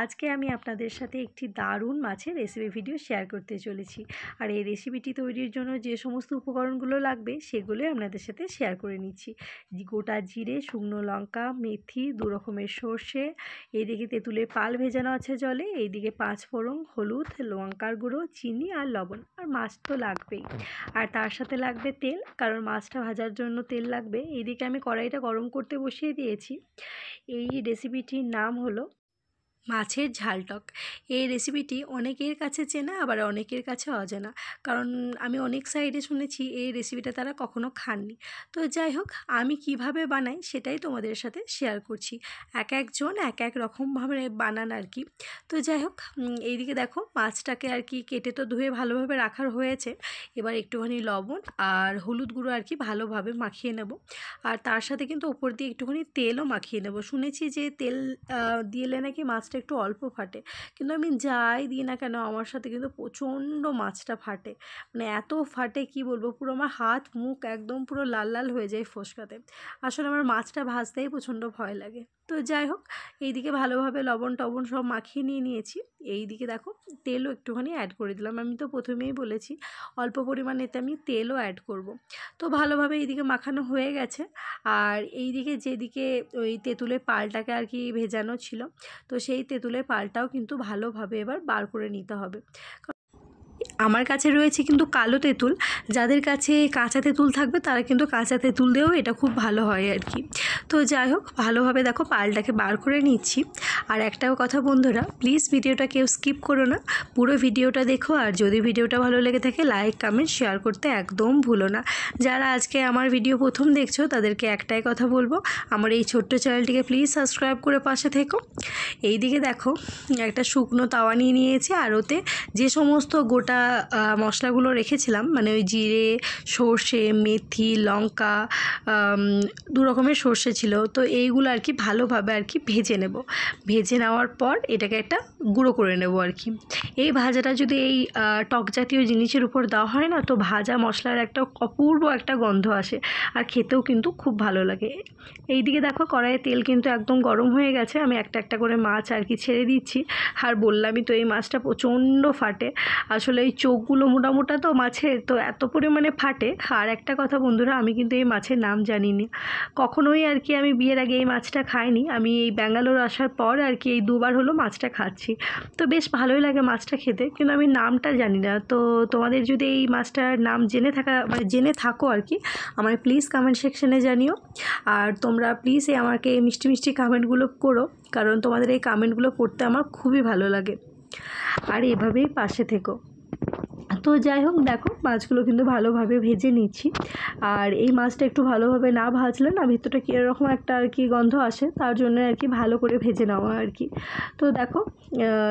আজকে আমি আপনাদের সাথে একটি দারুণ মাছের রেসিপি ভিডিও শেয়ার করতে চলেছি। আর এই রেসিপিটি তৈরির জন্য যে সমস্ত উপকরণগুলো লাগবে সেগুলোই আপনাদের সাথে শেয়ার করে নিচ্ছি। গোটা জিরে, শুকনো লঙ্কা, মেথি, 2 রকমের সর্ষে, এইদিকে তেঁতুলের পাল ভেজানো আছে জলে, এইদিকে 5 ফোড়ন, হলুদ, লঙ্কার গুঁড়ো, চিনি আর লবণ, আর মাছ তো লাগবেই। আর তার সাথে লাগবে তেল, কারণ মাছটা ভাজার জন্য তেল লাগবে। এইদিকে আমি কড়াইটা গরম করতে বসিয়ে দিয়েছি। এই রেসিপিটির নাম হলো মাছের ঝালটক। এই রেসিপিটি অনেকের কাছে চেনা, আবার অনেকের কাছে অজানা, কারণ আমি অনেক সাইডে শুনেছি এই রেসিপিটা তারা কখনো খাননি। তো যাই হোক, আমি কিভাবে বানাই সেটাই তোমাদের সাথে শেয়ার করছি। এক একজন এক এক রকমভাবে বানান আর কি। তো যাই হোক, এইদিকে দেখো মাছটাকে আর কি কেটে তো ধুয়ে ভালোভাবে রাখার হয়েছে। এবার একটুখানি লবণ আর হলুদ গুঁড়ো আর কি ভালোভাবে মাখিয়ে নেব। আর তার সাথে কিন্তু ওপর দিয়ে একটুখানি তেলও মাখিয়ে নেব। শুনেছি যে তেল দিলে নাকি মাছটা একটু অল্প ফাটে, কিন্তু আমি যাই দিই না কেন আমার সাথে কিন্তু প্রচণ্ড মাছটা ফাটে। মানে এত ফাটে কি বলবো, পুরো আমার হাত মুখ একদম পুরো লাল লাল হয়ে যায় ফোসকাতে। আসলে আমার মাছটা ভাজতেই প্রচণ্ড ভয় লাগে। তো যাই হোক, এইদিকে ভালোভাবে লবণ টবণ সব মাখিয়ে নিয়েছি। এইদিকে দেখো তেলও একটুখানি অ্যাড করে দিলাম। আমি তো প্রথমেই বলেছি অল্প পরিমাণেতে আমি তেলও অ্যাড করব। তো ভালোভাবে এইদিকে মাখানো হয়ে গেছে। আর এইদিকে যেদিকে ওই তেঁতুলের পালটাকে আর কি ভেজানো ছিল, তো সেই তেঁতুলের পালটাও কিন্তু ভালোভাবে এবার বার করে নিতে হবে। আমার কাছে রয়েছে কিন্তু কালো তেঁতুল। যাদের কাছে কাঁচা তেঁতুল থাকবে তারা কিন্তু কাঁচা তেঁতুল দিয়েও এটা খুব ভালো হয় আর কি। তো যাই হোক, ভালোভাবে দেখো পালটাকে বার করে নিচ্ছি। আর একটাও কথা বন্ধুরা, প্লিজ ভিডিওটা কেউ স্কিপ করো না, পুরো ভিডিওটা দেখো। আর যদি ভিডিওটা ভালো লেগে থাকে লাইক কমেন্ট শেয়ার করতে একদম ভুলো না। যারা আজকে আমার ভিডিও প্রথম দেখছো তাদেরকে একটাই কথা বলবো, আমার এই ছোট্ট চ্যানেলটিকে প্লিজ সাবস্ক্রাইব করে পাশে থেকো। এইদিকে দেখো একটা শুকনো তাওয়া নিয়ে নিয়েছি, আর ওতে যে সমস্ত গোটা মশলাগুলো রেখেছিলাম, মানে ওই জিরে, সর্ষে, মেথি, লঙ্কা, 2 রকমের সর্ষে ছিল, তো এইগুলো আর কি ভালোভাবে আর কি ভেজে নেব। ভেজে নেওয়ার পর এটাকে একটা গুঁড়ো করে নেব আর কি। এই ভাজাটা যদি এই টক জাতীয় জিনিসের উপর দেওয়া হয় না, তো ভাজা মশলার একটা অপূর্ব একটা গন্ধ আসে, আর খেতেও কিন্তু খুব ভালো লাগে। এইদিকে দেখো কড়াইয়ে তেল কিন্তু একদম গরম হয়ে গেছে। আমি একটা একটা করে মাছ আর কি ছেড়ে দিচ্ছি। আর বললামই তো এই মাছটা প্রচণ্ড ফাটে। আসলে এই চোখগুলো মোটা মোটা তো মাছের, তো এত পরিমাণে ফাটে। আর একটা কথা বন্ধুরা, আমি কিন্তু এই মাছের নাম জানিনি কখনোই আর কি। আমি বিয়ের আগে এই মাছটা খাইনি। আমি এই ব্যাঙ্গালোর আসার পর আর কি এই 2বার হলো মাছটা খাচ্ছি। তো বেশ ভালোই লাগে মাছটা খেতে, কিন্তু আমি নামটা জানি না। তো তোমাদের যদি এই মাছটার নাম জেনে থাকো আর কি, আমায় প্লিজ কমেন্ট সেকশনে জানিও। আর তোমরা প্লিজ আমাকে মিষ্টি মিষ্টি কমেন্টগুলো করো, কারণ তোমাদের এই কমেন্টগুলো পড়তে আমার খুবই ভালো লাগে। আর এভাবেই পাশে থেকো। তো যাই হোক, দেখো মাছগুলো কিন্তু ভালোভাবে ভেজে নিচ্ছি। আর এই মাছটা একটু ভালোভাবে না ভাজলে না ভিতরটা কীরকম একটা আর কি গন্ধ আসে, তার জন্য আর কি ভালো করে ভেজে নেওয়া আর কি। তো দেখো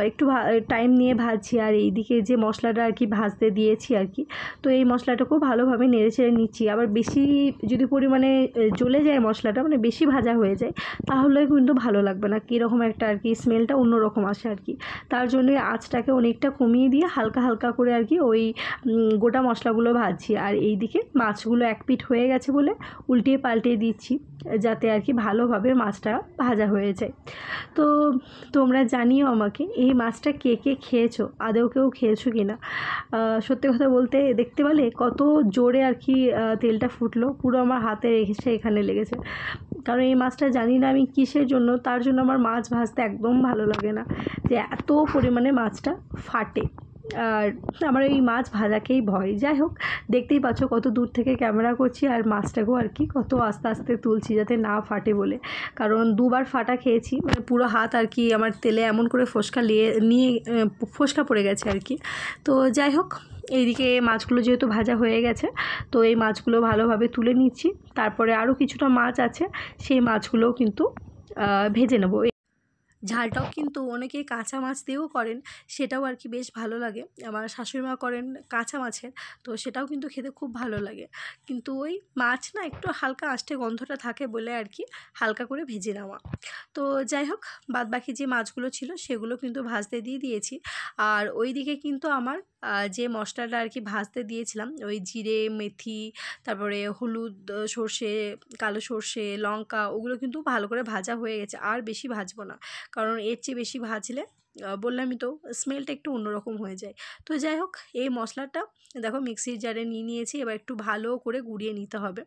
একটু টাইম নিয়ে ভাজছি। আর এইদিকে যে মশলাটা আর কি ভাজতে দিয়েছি আর কি, তো এই মশলাটাকেও ভালোভাবে নেড়ে চেড়ে নিচ্ছি। আবার বেশি যদি পরিমাণে জ্বলে যায় মশলাটা, মানে বেশি ভাজা হয়ে যায়, তাহলে কিন্তু ভালো লাগবে না, কীরকম একটা আর কি স্মেলটা অন্যরকম আসে আর কি। তার জন্য আঁচটাকে অনেকটা কমিয়ে দিয়ে হালকা হালকা করে আর কি ওই গোটা মশলাগুলো ভাজছি। আর এইদিকে মাছগুলো এক পিঠ হয়ে গেছে বলে উল্টিয়ে পাল্টিয়ে দিচ্ছি, যাতে আর কি ভালোভাবে মাছটা ভাজা হয়ে যায়। তো তোমরা জানিও আমাকে এই মাছটা কে কে খেয়েছো, আদৌ কেউ খেয়েছো কি না। সত্যি কথা বলতে দেখতে পেলে কত জোরে আর কি তেলটা ফুটলো, পুরো আমার হাতে এসে এখানে লেগেছে। কারণ এই মাছটা জানি না আমি কিসের জন্য, তার জন্য আমার মাছ ভাজতে একদম ভালো লাগে না, যে এত পরিমাণে মাছটা ফাটে। আর আমার এই মাছ ভাজাকেই ভয়। যাই হোক, দেখতেই পাচ্ছ কত দূর থেকে ক্যামেরা করছি, আর মাছটাকেও আর কি কত আস্তে আস্তে তুলছি যাতে না ফাটে বলে। কারণ 2বার ফাটা খেয়েছি, মানে পুরো হাত আর কি আমার তেলে এমন করে ফোসকা পড়ে গেছে আর কি। তো যাই হোক, এইদিকে মাছগুলো যেহেতু ভাজা হয়ে গেছে, তো এই মাছগুলো ভালোভাবে তুলে নিচ্ছি। তারপরে আরও কিছুটা মাছ আছে, সেই মাছগুলোও কিন্তু ভেজে নেব। ঝালটাও কিন্তু অনেকে কাঁচা মাছ দিয়েও করেন, সেটাও আর কি বেশ ভালো লাগে। আমার শাশুড়িমা করেন কাঁচা মাছের, তো সেটাও কিন্তু খেতে খুব ভালো লাগে। কিন্তু ওই মাছ না একটু হালকা আঁচটে গন্ধটা থাকে বলে আর কি হালকা করে ভেজে নেওয়া। তো যাই হোক, বাদ বাকি যে মাছগুলো ছিল সেগুলো কিন্তু ভাজতে দিয়েছি। আর ওই দিকে কিন্তু আমার যে মশলাটা আর কি ভাজতে দিয়েছিলাম, ওই জিরে, মেথি, তারপরে হলুদ, সর্ষে, কালো সর্ষে, লঙ্কা, ওগুলো কিন্তু ভালো করে ভাজা হয়ে গেছে। আর বেশি ভাজবো না, কারণ এর চেয়ে বেশি ভাজলে বললামই তো স্মেলটা একটু অন্যরকম হয়ে যায়। তো যাই হোক, এই মশলাটা দেখো মিক্সির জারে নিয়ে নিয়েছি। এবার একটু ভালো করে গুঁড়িয়ে নিতে হবে,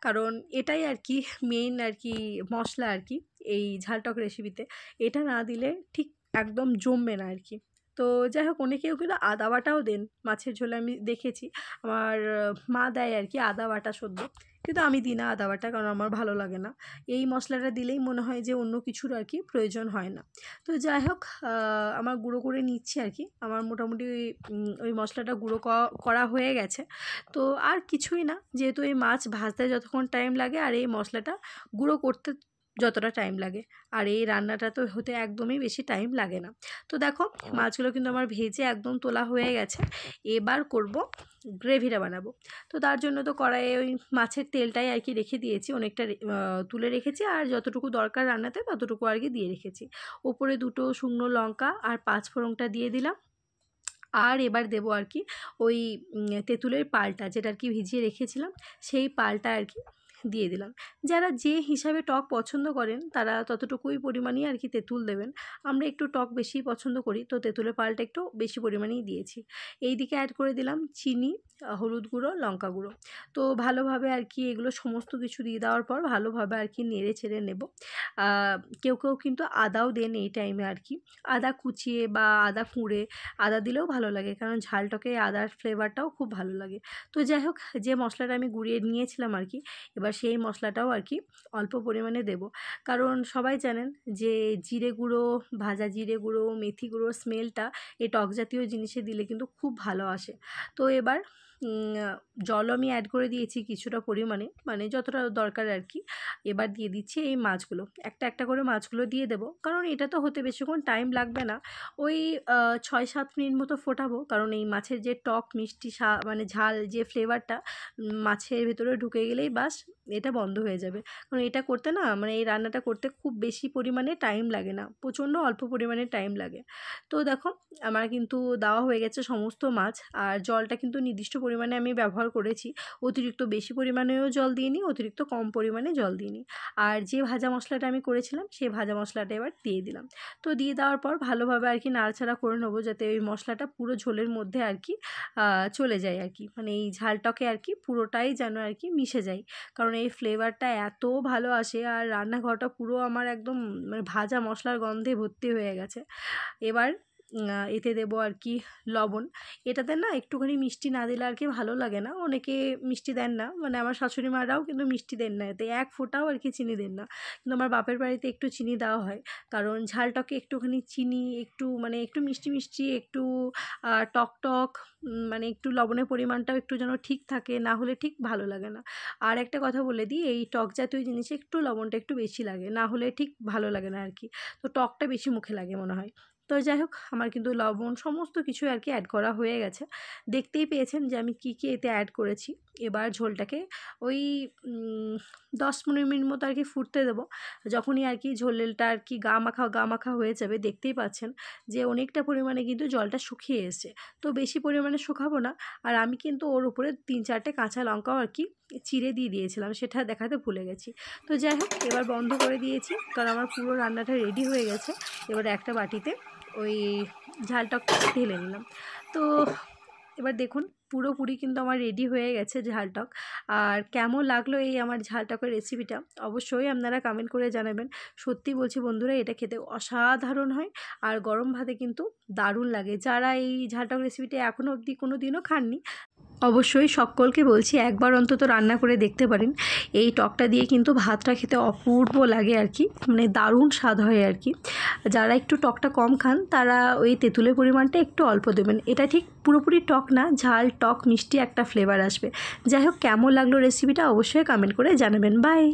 কারণ এটাই আর কি মেইন আর কি মশলা আর কি এই ঝাল টক রেসিপিতে। এটা না দিলে ঠিক একদম জমবে না আর কি। তো যাই হোক, অনেকেও কিন্তু আদা বাটাও দেন মাছের ঝোলে, আমি দেখেছি আমার মা দেয় আর কি আদা বাটা সদ্য, কিন্তু আমি দিই না আদা বাটা, কারণ আমার ভালো লাগে না। এই মশলাটা দিলেই মনে হয় যে অন্য কিছুর আর কি প্রয়োজন হয় না। তো যাই হোক, আমার গুঁড়ো করে নিচ্ছি আর কি। আমার মোটামুটি ওই মশলাটা গুঁড়ো করা হয়ে গেছে। তো আর কিছুই না, যেহেতু এই মাছ ভাজতে যতক্ষণ টাইম লাগে আর এই মশলাটা গুঁড়ো করতে যতটা টাইম লাগে, আর এই রান্নাটা তো হতে একদমই বেশি টাইম লাগে না। তো দেখো মাছগুলো কিন্তু আমার ভেজে একদম তোলা হয়ে গেছে। এবার করব গ্রেভিটা বানাবো। তো তার জন্য তো কড়াইয়ে ওই মাছের তেলটাই আর কি রেখে দিয়েছি, অনেকটা তুলে রেখেছি, আর যতটুকু দরকার রান্নাতে ততটুকু আর কি দিয়ে রেখেছি। ওপরে 2টো শুকনো লঙ্কা আর 5 ফোড়নটা দিয়ে দিলাম। আর এবার দেবো আর কি ওই তেঁতুলের পালটা, যেটা আর কি ভিজিয়ে রেখেছিলাম, সেই পালটা আর কি দিয়ে দিলাম। যারা যে হিসাবে টক পছন্দ করেন তারা ততটুকুই পরিমাণেই আর কি তেঁতুল দেবেন। আমরা একটু টক বেশি পছন্দ করি, তো তেঁতুলের পালটা একটু বেশি পরিমাণেই দিয়েছি। এই দিকে অ্যাড করে দিলাম চিনি, হলুদ গুঁড়ো, লঙ্কা গুঁড়ো। তো ভালোভাবে আর কি এগুলো সমস্ত কিছু দিয়ে দেওয়ার পর ভালোভাবে আর কি নেড়ে ছেড়ে নেব। কেউ কেউ কিন্তু আদাও দেন এই টাইমে আর কি, আদা কুচিয়ে বা আদা কুঁড়ে আদা দিলেও ভালো লাগে, কারণ ঝাল টকে আদার ফ্লেভারটাও খুব ভালো লাগে। তো যাই হোক, যে মশলাটা আমি গুঁড়িয়ে নিয়েছিলাম আর কি, এবার সেই মশলাটাও আর কি অল্প পরিমাণে দেব। কারণ সবাই জানেন যে জিরে গুঁড়ো, ভাজা জিরে গুঁড়ো, মেথি গুঁড়োর স্মেলটা এই টক জাতীয় জিনিসে দিলে কিন্তু খুব ভালো আসে। তো এবার জলও আমি অ্যাড করে দিয়েছি কিছুটা পরিমাণে, মানে যতটা দরকার আর কি। এবার দিয়ে দিচ্ছি এই মাছগুলো, একটা একটা করে মাছগুলো দিয়ে দেবো, কারণ এটা তো হতে বেশিক্ষণ টাইম লাগবে না। ওই 6-7 মিনিট মতো ফোটাবো, কারণ এই মাছের যে টক মিষ্টি মানে ঝাল যে ফ্লেভারটা মাছের ভেতরে ঢুকে গেলেই বাস এটা বন্ধ হয়ে যাবে। কারণ এটা করতে না, মানে এই রান্নাটা করতে খুব বেশি পরিমাণে টাইম লাগে না, প্রচণ্ড অল্প পরিমাণে টাইম লাগে। তো দেখো আমার কিন্তু দেওয়া হয়ে গেছে সমস্ত মাছ, আর জলটা কিন্তু নির্দিষ্ট পরিমাণে আমি ব্যবহার করেছি। অতিরিক্ত বেশি পরিমাণেও জল দিইনি, অতিরিক্ত কম পরিমাণে জল দিইনি। আর যে ভাজা মশলাটা আমি করেছিলাম সেই ভাজা মশলাটা এবার দিয়ে দিলাম। তো দিয়ে দেওয়ার পর ভালোভাবে আর কি নাড়াচাড়া করে নেবো, যাতে ওই মশলাটা পুরো ঝোলের মধ্যে আর কি চলে যায় আর কি, মানে এই ঝালটকে আর কি পুরোটাই যেন আর কি মিশে যায়। কারণ এই ফ্লেভারটা এত ভালো আসে, আর রান্নাঘরটা পুরো আমার একদম মানে ভাজা মশলার গন্ধে ভর্তি হয়ে গেছে। এবার এতে দেবো আর কি লবণ। এটাতে না একটুখানি মিষ্টি না দিলে আর কি ভালো লাগে না, অনেকে মিষ্টি দেন না, মানে আমার শাশুড়ি মারাও কিন্তু মিষ্টি দেন না, এতে এক ফোঁটাও আর কি চিনি দেন না। কিন্তু আমার বাপের বাড়িতে একটু চিনি দেওয়া হয়, কারণ ঝালটকে একটুখানি চিনি, একটু মানে একটু মিষ্টি মিষ্টি, একটু টক টক, মানে একটু লবণের পরিমাণটাও একটু যেন ঠিক থাকে, না হলে ঠিক ভালো লাগে না। আর একটা কথা বলে দিই, এই টক জাতীয় জিনিসে একটু লবণটা একটু বেশি লাগে, না হলে ঠিক ভালো লাগে না আর কি। তো টকটা বেশি মুখে লাগে মনে হয়। তো যাই হোক, আমার কিন্তু লবণ সমস্ত কিছু আর কি অ্যাড করা হয়ে গেছে। দেখতেই পেয়েছেন যে আমি কী কী এতে অ্যাড করেছি। এবার ঝোলটাকে ওই 10-15 মিনিট মতো আর কি ফুটতে দেবো। যখনই আর কি ঝোলটা আর কি গা মাখা হয়ে যাবে, দেখতেই পাচ্ছেন যে অনেকটা পরিমাণে কিন্তু জলটা শুকিয়ে এসছে। তো বেশি পরিমাণে শুকাবো না। আর আমি কিন্তু ওর উপরে 3-4টে কাঁচা লঙ্কাও আর কি চিড়ে দিয়ে দিয়েছিলাম, সেটা দেখাতে ভুলে গেছি। তো যাই হোক, এবার বন্ধ করে দিয়েছি, কারণ আমার পুরো রান্নাটা রেডি হয়ে গেছে। এবার একটা বাটিতে ওই ঝালটকটা ঢেলে নিলাম। তো এবার দেখুন পুরোপুরি কিন্তু আমার রেডি হয়ে গেছে ঝালটক। আর কেমন লাগলো এই আমার ঝালটকের রেসিপিটা অবশ্যই আপনারা কমেন্ট করে জানাবেন। সত্যি বলছি বন্ধুরা, এটা খেতে অসাধারণ হয়, আর গরম ভাতে কিন্তু দারুণ লাগে। যারা এই ঝালটক রেসিপিটা এখনও অবধি কোনো দিনও খাননি, অবশ্যই সকলকে বলছি একবার অন্তত রান্না করে দেখতে পারেন। এই টকটা দিয়ে কিন্তু ভাতটা খেতে অপূর্ব লাগে আর কি, মানে দারুণ স্বাদ হয় আর কি। যারা একটু টকটা কম খান তারা ওই তেঁতুলের পরিমাণটা একটু অল্প দেবেন। এটা ঠিক পুরোপুরি টক না, ঝাল টক মিষ্টি একটা ফ্লেভার আসবে। যাই হোক, কেমন লাগলো রেসিপিটা অবশ্যই কমেন্ট করে জানাবেন। বাই।